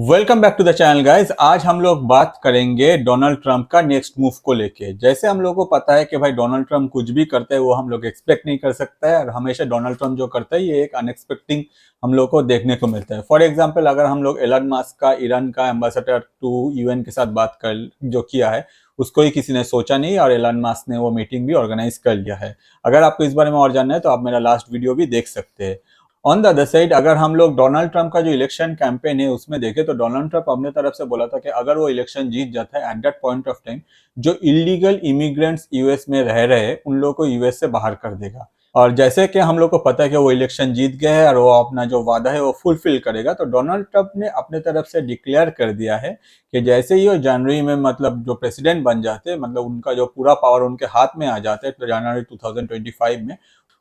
Welcome back to the channel guys. आज हम लोग बात करेंगे डोनाल्ड ट्रंप का नेक्स्ट मूव को लेके। जैसे हम लोगों को पता है कि भाई डोनाल्ड ट्रंप कुछ भी करते हैं वो हम लोग एक्सपेक्ट नहीं कर सकता है, और हमेशा डोनाल्ड ट्रंप जो करता है ये एक अनएक्सपेक्टिंग हम लोग को देखने को मिलता है। फॉर एग्जांपल, अगर हम लोग एलन मस्क का ईरान का एम्बेसडर टू यूएन के साथ बात कर जो किया है, उसको ही किसी ने सोचा नहीं और एलन मस्क ने वो मीटिंग भी ऑर्गेनाइज कर लिया है। अगर आपको इस बारे में और जानना है तो आप मेरा लास्ट वीडियो भी देख सकते हैं। ऑन द अदर साइड, अगर हम लोग डोनाल्ड ट्रंप का जो इलेक्शन कैंपेन है उसमें देखें तो डोनाल्ड ट्रंप अपने तरफ से बोला था कि अगर वो इलेक्शन जीत जाता है at that point of time, जो इलीगल इमिग्रेंट्स यूएस में रह रहे हैं उन लोगों को यूएस से बाहर कर देगा। और जैसे कि हम लोग को पता है कि वो इलेक्शन जीत गए हैं और वो अपना जो वादा है वो फुलफिल करेगा, तो डोनाल्ड ट्रंप ने अपने तरफ से डिक्लेयर कर दिया है कि जैसे ही वो जनवरी में मतलब जो प्रेसिडेंट बन जाते हैं, मतलब उनका जो पूरा पावर उनके हाथ में आ जाता है तो जनवरी 2025 में,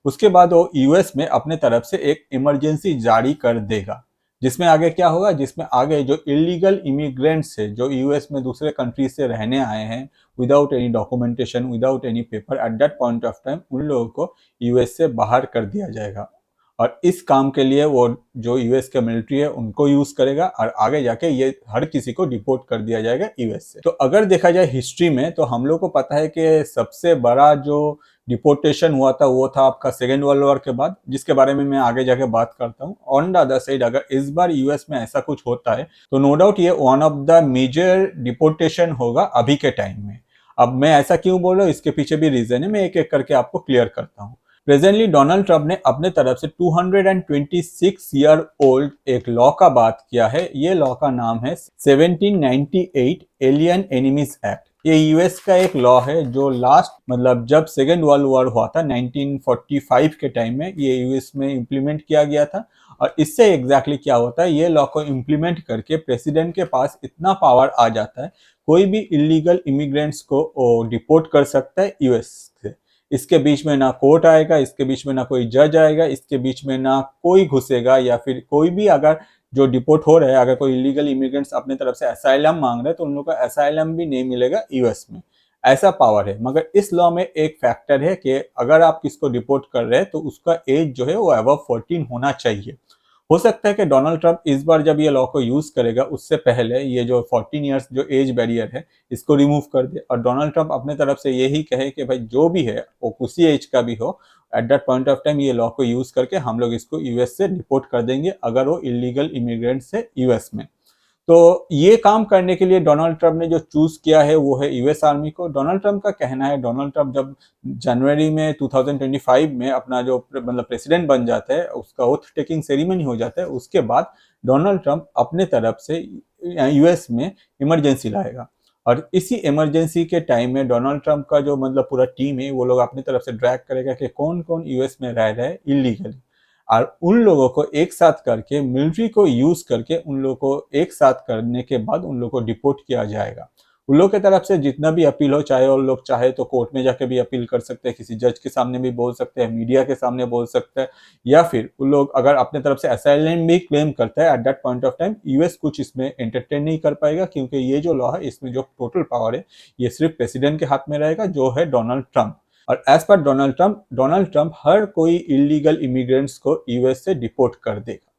उसके बाद वो यूएस में अपने तरफ से एक इमरजेंसी जारी कर देगा। जिसमें आगे क्या होगा, जिसमें आगे जो इलीगल इमिग्रेंट्स है जो यूएस में दूसरे कंट्री से रहने आए हैं without any documentation, without any paper, at that point of time उन लोगों को यूएस से बाहर कर दिया जाएगा। और इस काम के लिए वो जो यूएस का मिलिट्री है उनको यूज करेगा और आगे जाके ये हर किसी को डिपोर्ट कर दिया जाएगा यूएस से। तो अगर देखा जाए हिस्ट्री में तो हम लोग को पता है कि सबसे बड़ा जो डिपोर्टेशन हुआ था वो था आपका सेकेंड वर्ल्ड वॉर के बाद, जिसके बारे में मैं आगे जाके बात करता हूँ। ऑन द अदर साइड, अगर इस बार यूएस में ऐसा कुछ होता है तो नो डाउट ये one of the major deportation होगा अभी के टाइम में। अब मैं ऐसा क्यों बोल रहा हूँ, इसके पीछे भी रीजन है, मैं एक एक करके आपको क्लियर करता हूँ। प्रेजेंटली डोनाल्ड ट्रंप ने अपने तरफ से 226 ईयर ओल्ड एक लॉ का बात किया है। ये लॉ का नाम है 1798 एलियन एनिमीज एक्ट। ये यूएस का एक लॉ है जो लास्ट मतलब जब सेकेंड वर्ल्ड वॉर हुआ था 1945 के टाइम में ये यूएस में इम्प्लीमेंट किया गया था। और इससे एग्जैक्टली क्या होता है, ये लॉ को इम्प्लीमेंट करके प्रेसिडेंट के पास इतना पावर आ जाता है, कोई भी इलीगल इमिग्रेंट्स को डिपोर्ट कर सकता है यूएस से। इसके बीच में ना कोर्ट आएगा, इसके बीच में ना कोई जज आएगा, इसके बीच में ना कोई घुसेगा, या फिर कोई भी अगर जो डिपोर्ट हो रहे हैं, अगर कोई इलीगल इमिग्रेंट्स अपने तरफ से असाइलम मांग रहे हैं तो उन लोगों को असाइलम भी नहीं मिलेगा यूएस में। ऐसा पावर है। मगर इस लॉ में एक फैक्टर है कि अगर आप किसको डिपोर्ट कर रहे हैं तो उसका एज जो है वो अबव 14 होना चाहिए। हो सकता है कि डोनाल्ड ट्रंप इस बार जब ये लॉ को यूज करेगा उससे पहले ये जो 14 ईयर्स जो एज बैरियर है इसको रिमूव कर दे, और डोनाल्ड ट्रंप अपने तरफ से यही कहे कि भाई जो भी है वो उसी एज का भी हो, at that point of time ये लॉ को यूज करके हम लोग इसको यूएस से डिपोर्ट कर देंगे अगर वो इलीगल इमिग्रेंट्स है यूएस में। तो ये काम करने के लिए डोनाल्ड ट्रंप ने जो चूज किया है वो है यूएस आर्मी को। डोनाल्ड ट्रंप का कहना है, डोनाल्ड ट्रंप जब जनवरी में 2025 में अपना जो मतलब प्रेसिडेंट बन जाता है, उसका ओथ टेकिंग सेरेमनी हो जाता है, उसके बाद डोनाल्ड ट्रंप अपने तरफ से यूएस में इमरजेंसी लाएगा। और इसी इमरजेंसी के टाइम में डोनाल्ड ट्रंप का जो मतलब पूरा टीम है वो लोग अपनी तरफ से ड्रैग करेगा कि कौन कौन यूएस में रह रहे हैं इलीगली, और उन लोगों को एक साथ करके मिलिट्री को यूज करके उन लोगों को एक साथ करने के बाद उन लोगों को डिपोर्ट किया जाएगा। उन लोगों की तरफ से जितना भी अपील हो, चाहे वो लोग चाहे तो कोर्ट में जाके भी अपील कर सकते हैं, किसी जज के सामने भी बोल सकते हैं, मीडिया के सामने बोल सकते हैं, या फिर उन लोग अगर अपने तरफ से असाइलम भी क्लेम करता है at that point of time, US कुछ इसमें एंटरटेन नहीं कर पाएगा, क्योंकि ये जो लॉ है इसमें जो टोटल पावर है ये सिर्फ प्रेसिडेंट के हाथ में रहेगा जो है डोनाल्ड ट्रंप। और एज पर डोनाल्ड ट्रंप हर कोई इलीगल इमिग्रेंट्स को यूएस से डिपोर्ट कर देगा।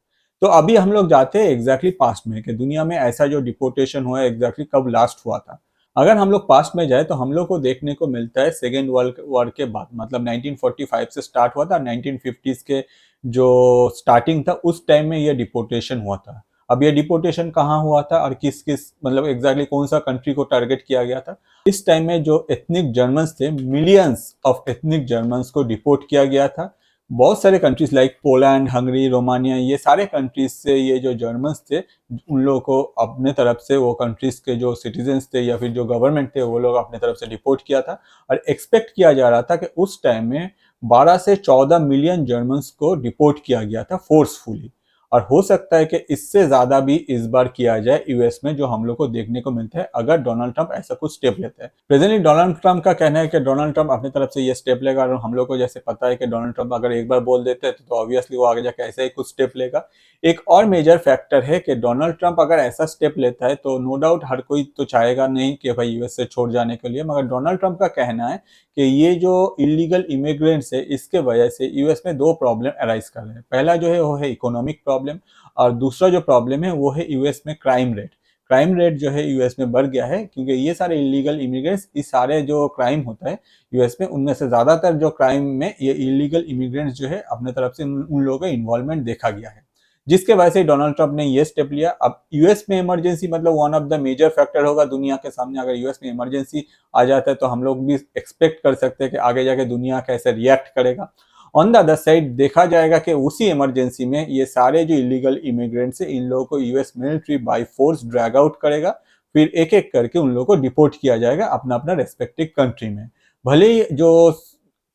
तो अभी हम लोग जाते हैं एग्जैक्टली पास्ट में कि दुनिया में ऐसा जो डिपोर्टेशन हुआ है एग्जैक्टली कब लास्ट हुआ था। अगर हम लोग पास्ट में जाए तो हम लोग को देखने को मिलता है सेकेंड वर्ल्ड वॉर के बाद, मतलब 1945 से स्टार्ट हुआ था, 1950s के जो स्टार्टिंग था उस टाइम में ये डिपोर्टेशन हुआ था। अब ये डिपोर्टेशन कहाँ हुआ था और किस किस मतलब एग्जैक्टली कौन सा कंट्री को टारगेट किया गया था। इस टाइम में जो एथनिक जर्मन्स थे, मिलियंस ऑफ एथनिक जर्मन्स को डिपोर्ट किया गया था। बहुत सारे countries like Poland, Hungary, Romania, ये सारे कंट्रीज से ये जो जर्मन्स थे उन लोगों को अपने तरफ से वो कंट्रीज के जो सिटीजन्स थे या फिर जो गवर्नमेंट थे वो लोग अपने तरफ से डिपोर्ट किया था। और एक्सपेक्ट किया जा रहा था कि उस टाइम में 12 से 14 मिलियन जर्मन्स को डिपोर्ट किया गया था फोर्सफुली, और हो सकता है कि इससे ज्यादा भी इस बार किया जाए यूएस में, जो हम लोग को देखने को मिलता है अगर डोनाल्ड ट्रंप ऐसा कुछ स्टेप लेता है। प्रेजेंटली डोनाल्ड ट्रंप का कहना है कि डोनाल्ड ट्रंप अपनी तरफ से ये स्टेप लेगा, और हम लोग को जैसे पता है कि डोनाल्ड ट्रंप अगर एक बार बोल देते हैं तो ऑब्वियसली वो आगे जाके ऐसा ही कुछ स्टेप लेगा। एक और मेजर फैक्टर है कि डोनाल्ड ट्रंप अगर ऐसा स्टेप लेता है तो नो डाउट हर कोई तो चाहेगा नहीं कि भाई यूएस से छोड़ जाने के लिए, मगर डोनाल्ड ट्रंप का कहना है कि ये जो इलीगल इमिग्रेंट्स है इसके वजह से यूएस में दो प्रॉब्लम अराइज कर रहे हैं। पहला जो है वो है इकोनॉमिक प्रॉब्लम, प्रॉब्लम। और दूसरा जो प्रॉब्लम है वो है यूएस में क्राइम रेट। क्राइम रेट जो है यूएस में बढ़ गया है क्योंकि ये सारे इलीगल इमिग्रेंट्स, इस सारे जो क्राइम होता है यूएस में, उनमें से ज्यादातर जो क्राइम में ये इलीगल इमिग्रेंट्स जो है अपने तरफ से उन लोगों का इन्वॉल्वमेंट देखा गया है, जिसके वजह से डोनाल्ड ट्रंप ने ये स्टेप लिया। अब यूएस में इमरजेंसी मतलब one of the major factor होगा दुनिया के सामने। अगर यूएस में इमरजेंसी आ जाता है तो हम लोग भी एक्सपेक्ट कर सकते हैं कि आगे जाके दुनिया कैसे रिएक्ट करेगा। ऑन द अदर साइड देखा जाएगा कि उसी इमरजेंसी में ये सारे जो इलीगल इमिग्रेंट्स हैं इन लोगों को US military by force drag out करेगा, फिर एक एक करके उन लोगों को डिपोर्ट किया जाएगा अपना अपना रेस्पेक्टिव कंट्री में। भले ही जो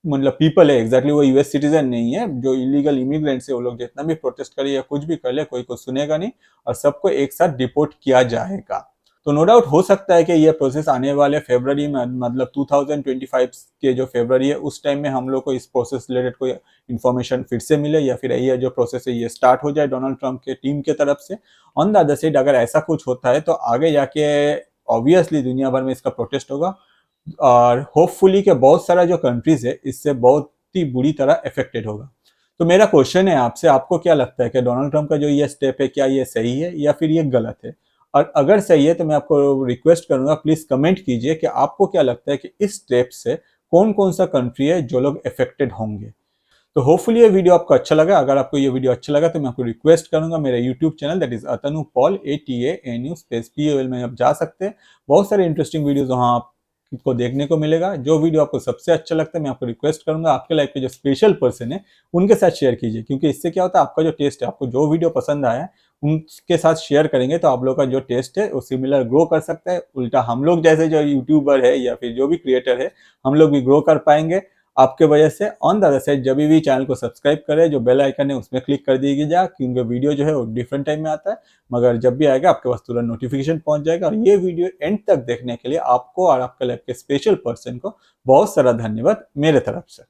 मतलब पीपल है एग्जैक्टली वो यूएस सिटीजन नहीं है, जो इलीगल इमिग्रेंट्स है वो लोग जितना भी प्रोटेस्ट करे या कुछ भी कर ले कोई को सुनेगा नहीं और सबको एक साथ डिपोर्ट किया जाएगा। तो नो डाउट हो सकता है कि ये प्रोसेस आने वाले फरवरी में मतलब 2025 के जो फरवरी है उस टाइम में हम लोग को इस प्रोसेस रिलेटेड कोई इन्फॉर्मेशन फिर से मिले या फिर ये जो प्रोसेस है ये स्टार्ट हो जाए डोनाल्ड ट्रंप के टीम के तरफ से। ऑन द अदर साइड अगर ऐसा कुछ होता है तो आगे जाके ऑब्वियसली दुनिया भर में इसका प्रोटेस्ट होगा और होपफुली के बहुत सारा जो कंट्रीज है इससे बहुत ही बुरी तरह अफेक्टेड होगा। तो मेरा क्वेश्चन है आपसे, आपको क्या लगता है कि डोनाल्ड ट्रंप का जो ये स्टेप है क्या ये सही है या फिर ये गलत है? और अगर सही है तो मैं आपको रिक्वेस्ट करूंगा प्लीज कमेंट कीजिए कि आपको क्या लगता है कि इस स्टेप से कौन कौन सा कंट्री है जो लोग अफेक्टेड होंगे। तो होपफुली ये वीडियो आपको अच्छा लगा। अगर आपको ये वीडियो अच्छा लगा तो मैं आपको रिक्वेस्ट करूंगा मेरे YouTube channel that is Atanu Paul ATANU space POL में आप जा सकते हैं। बहुत सारे इंटरेस्टिंग वीडियोज वहाँ आपको देखने को मिलेगा। जो वीडियो आपको सबसे अच्छा लगता है मैं आपको रिक्वेस्ट करूंगा आपके लाइफ के जो स्पेशल पर्सन है उनके साथ शेयर कीजिए, क्योंकि इससे क्या होता है आपका जो टेस्ट है, आपको जो वीडियो पसंद आया है उनके साथ शेयर करेंगे तो आप लोग का जो टेस्ट है वो सिमिलर ग्रो कर सकता है। उल्टा हम लोग जैसे जो यूट्यूबर है या फिर जो भी क्रिएटर है हम लोग भी ग्रो कर पाएंगे आपके वजह से। ऑन द अदर साइड जब भी चैनल को सब्सक्राइब करें, जो बेल आइकन है उसमें क्लिक कर दीजिएगा क्योंकि वीडियो जो है वो डिफरेंट टाइम में आता है, मगर जब भी आएगा आपके पास तुरंत नोटिफिकेशन पहुंच जाएगा। और ये वीडियो एंड तक देखने के लिए आपको और आपके लाइफ के स्पेशल पर्सन को बहुत सारा धन्यवाद मेरे तरफ से।